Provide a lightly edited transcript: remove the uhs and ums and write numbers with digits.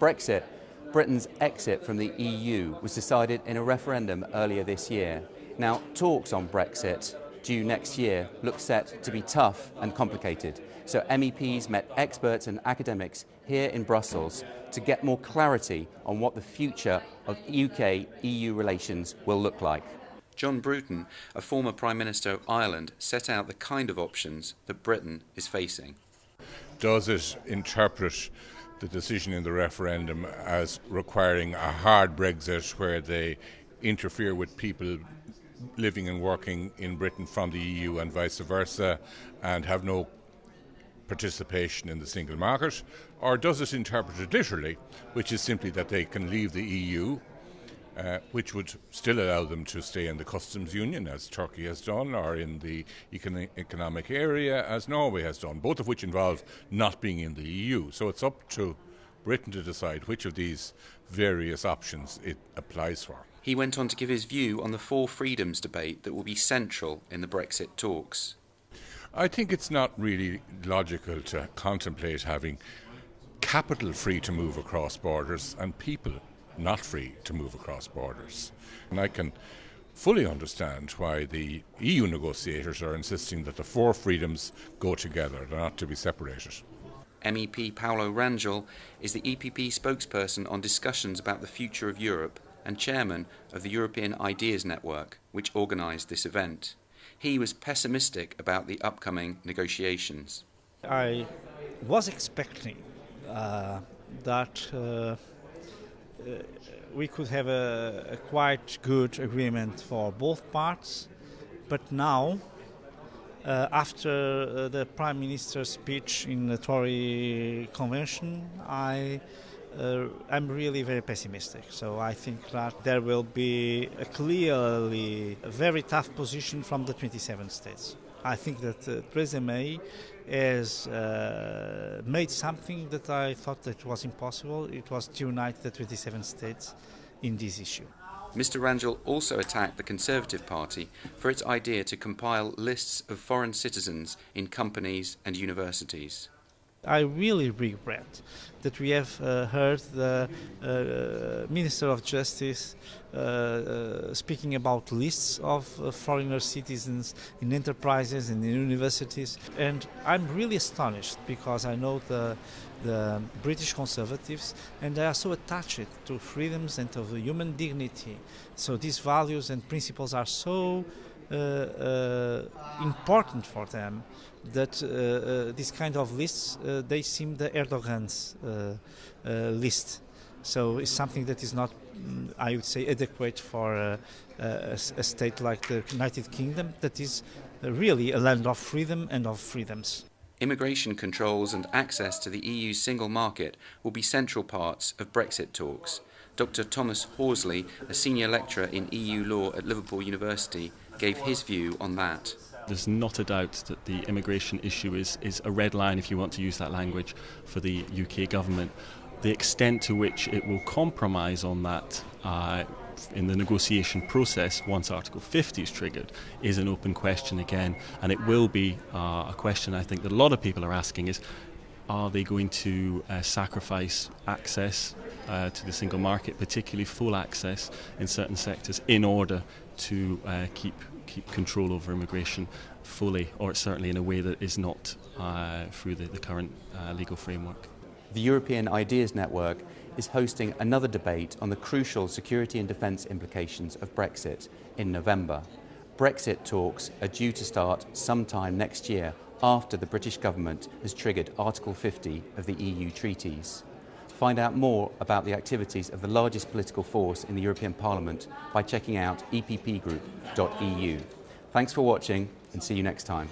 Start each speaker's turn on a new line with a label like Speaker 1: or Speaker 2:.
Speaker 1: Brexit. Britain's exit from the EU was decided in a referendum earlier this year. Now, talks on Brexit, due next year, look set to be tough and complicated. So MEPs met experts and academics here in Brussels to get more clarity on what the future of UK-EU relations will look like. John Bruton, a former Prime Minister of Ireland, set out the kind of options that Britain is facing.
Speaker 2: Does it interpret the decision in the referendum as requiring a hard Brexit where they interfere with people living and working in Britain from the EU and vice versa and have no participation in the single market? Or does it interpret it literally, which is simply that they can leave the EU, which would still allow them to stay in the customs union, as Turkey has done, or in the economic area, as Norway has done, both of which involve not being in the EU. So it's up to Britain to decide which of these various options it applies for.
Speaker 1: He went on to give his view on the four freedoms debate that will be central in the Brexit talks.
Speaker 2: I think it's not really logical to contemplate having capital free to move across borders and people not free to move across borders. And I can fully understand why the EU negotiators are insisting that the four freedoms go together, they're not to be separated.
Speaker 1: MEP Paulo Rangel is the EPP spokesperson on discussions about the future of Europe and chairman of the European Ideas Network, which organised this event. He was pessimistic about the upcoming negotiations.
Speaker 3: I was expecting that we could have a quite good agreement for both parts, but now, after the Prime Minister's speech in the Tory convention, I'm really very pessimistic. So I think that there will be a clearly a very tough position from the 27 states. I think that Theresa May has made something that I thought that was impossible. It was to unite the 27 states in this issue.
Speaker 1: Mr. Rangel also attacked the Conservative Party for its idea to compile lists of foreign citizens in companies and universities.
Speaker 3: I really regret that we have heard the Minister of Justice speaking about lists of foreigner citizens in enterprises and in universities. And I'm really astonished because I know the British Conservatives, and they are so attached to freedoms and to the human dignity. So these values and principles are so important for them that this kind of lists, they seem the Erdogan's list. So it's something that is not, I would say, adequate for a state like the United Kingdom that is really a land of freedom and of freedoms.
Speaker 1: Immigration controls and access to the EU's single market will be central parts of Brexit talks. Dr. Thomas Horsley, a senior lecturer in EU law at Liverpool University, gave his view on that.
Speaker 4: There's not a doubt that the immigration issue is a red line, if you want to use that language, for the UK government. The extent to which it will compromise on that in the negotiation process once Article 50 is triggered is an open question again, and it will be a question I think that a lot of people are asking is, are they going to sacrifice access to the single market, particularly full access in certain sectors, in order to keep control over immigration fully, or certainly in a way that is not through the current legal framework.
Speaker 1: The European Ideas Network is hosting another debate on the crucial security and defence implications of Brexit in November. Brexit talks are due to start sometime next year after the British government has triggered Article 50 of the EU treaties. Find out more about the activities of the largest political force in the European Parliament by checking out eppgroup.eu. Thanks for watching and see you next time.